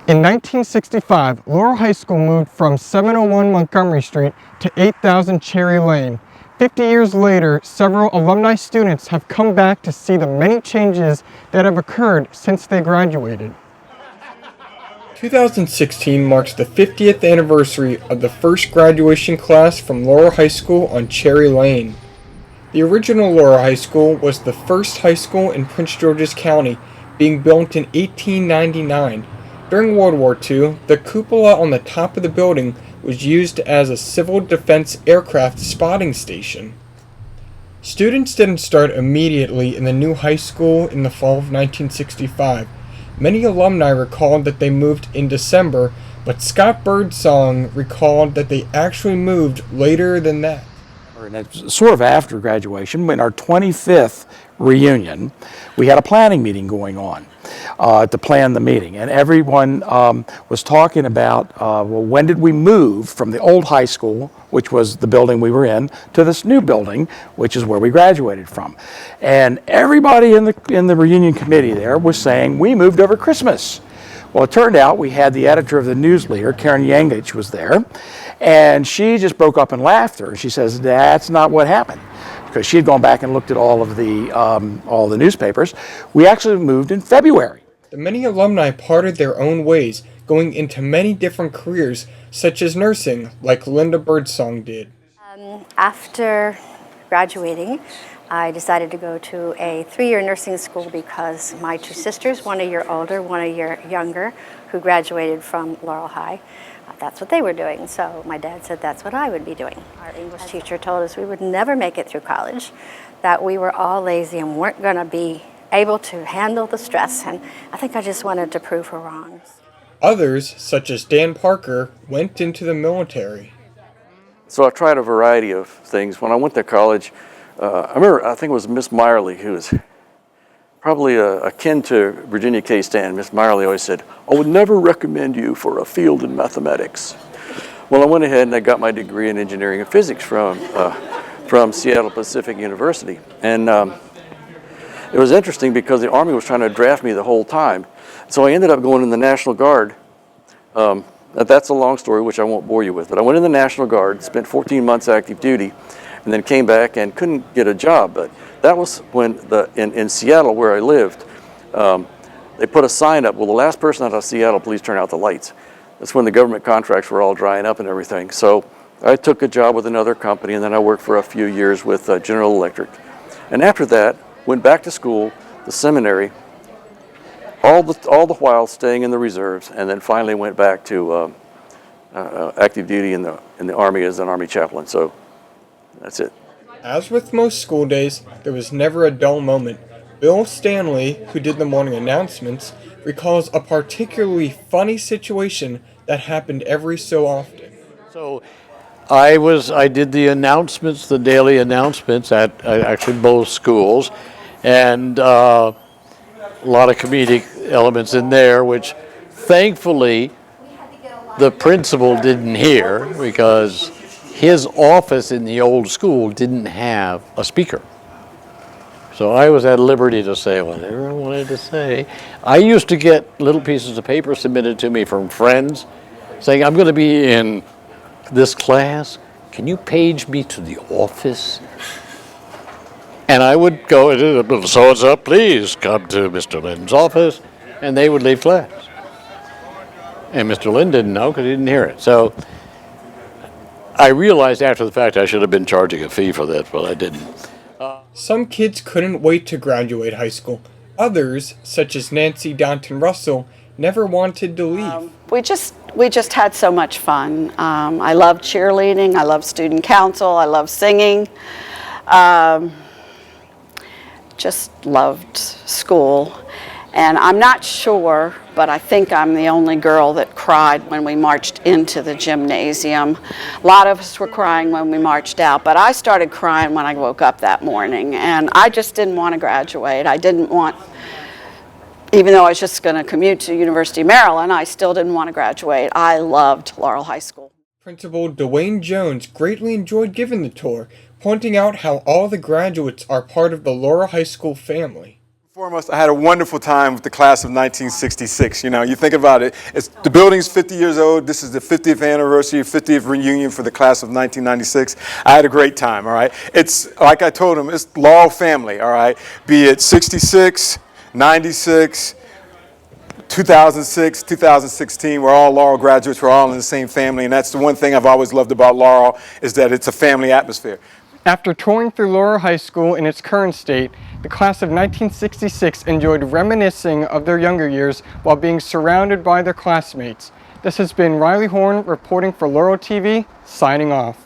In 1965, Laurel High School moved from 701 Montgomery Street to 8000 Cherry Lane. 50 years later, several alumni students have come back to see the many changes that have occurred since they graduated. 2016 marks the 50th anniversary of the first graduation class from Laurel High School on Cherry Lane. The original Laurel High School was the first high school in Prince George's County, being built in 1899. During World War II, the cupola on the top of the building was used as a civil defense aircraft spotting station. Students didn't start immediately in the new high school in the fall of 1965. Many alumni recalled that they moved in December, but Scott Birdsong recalled that they actually moved later than that. And it's sort of after graduation, in our 25th reunion, we had a planning meeting going on to plan the meeting. And everyone was talking about, well, when did we move from the old high school, which was the building we were in, to this new building, which is where we graduated from. And everybody in the reunion committee there was saying, we moved over Christmas. Well, it turned out we had the editor of the News Leader, Karen Yangich, was there, and she just broke up in laughter. She says, that's not what happened, because she had gone back and looked at all the newspapers. We actually moved in February. The many alumni parted their own ways, going into many different careers, such as nursing, like Linda Birdsong did. After graduating, I decided to go to a 3-year nursing school because my two sisters, one a year older, one a year younger, who graduated from Laurel High, that's what they were doing. So my dad said that's what I would be doing. Our English teacher told us we would never make it through college, that we were all lazy and weren't going to be able to handle the stress, and I think I just wanted to prove her wrong. Others, such as Dan Parker, went into the military. So I've tried a variety of things. When I went to college, I think it was Miss Meyerly, who was probably akin to Virginia K. Stan. Miss Meyerly always said, I would never recommend you for a field in mathematics. Well, I went ahead and I got my degree in engineering and physics from Seattle Pacific University. And it was interesting because the Army was trying to draft me the whole time. So I ended up going in the National Guard. That's a long story, which I won't bore you with. But I went in the National Guard, spent 14 months active duty, and then came back and couldn't get a job. But that was when in Seattle, where I lived, they put a sign up, well, the last person out of Seattle, please turn out the lights. That's when the government contracts were all drying up and everything. So I took a job with another company, and then I worked for a few years with General Electric. And after that, went back to school, the seminary, all the while staying in the reserves, and then finally went back to active duty in the Army as an Army chaplain. So that's it. As with most school days, there was never a dull moment. Bill Stanley, who did the morning announcements, recalls a particularly funny situation that happened every so often. So I did the announcements, the daily announcements at actually both schools, and a lot of comedic elements in there, which thankfully the principal didn't hear because his office in the old school didn't have a speaker. So I was at liberty to say whatever I wanted to say. I used to get little pieces of paper submitted to me from friends saying, I'm going to be in this class. Can you page me to the office? And I would go, so-and-so, please come to Mr. Lin's office. And they would leave class. And Mr. Lin didn't know because he didn't hear it. So I realized after the fact I should have been charging a fee for that, but I didn't. Some kids couldn't wait to graduate high school. Others, such as Nancy Danton Russell, never wanted to leave. We just had so much fun. I loved cheerleading. I loved student council. I loved singing. Just loved school. And I'm not sure, but I think I'm the only girl that cried when we marched into the gymnasium. A lot of us were crying when we marched out, but I started crying when I woke up that morning. And I just didn't want to graduate. I didn't want, even though I was just going to commute to University of Maryland, I still didn't want to graduate. I loved Laurel High School. Principal Dwayne Jones greatly enjoyed giving the tour, pointing out how all the graduates are part of the Laurel High School family. Foremost, I had a wonderful time with the class of 1966. You know, you think about it, the building's 50 years old. This is the 50th anniversary, 50th reunion for the class of 1996. I had a great time, all right? It's, like I told them, it's Laurel family, all right? Be it 66, 96, 2006, 2016, we're all Laurel graduates, we're all in the same family, and that's the one thing I've always loved about Laurel, is that it's a family atmosphere. After touring through Laurel High School in its current state, the class of 1966 enjoyed reminiscing of their younger years while being surrounded by their classmates. This has been Riley Horn reporting for Laurel TV, signing off.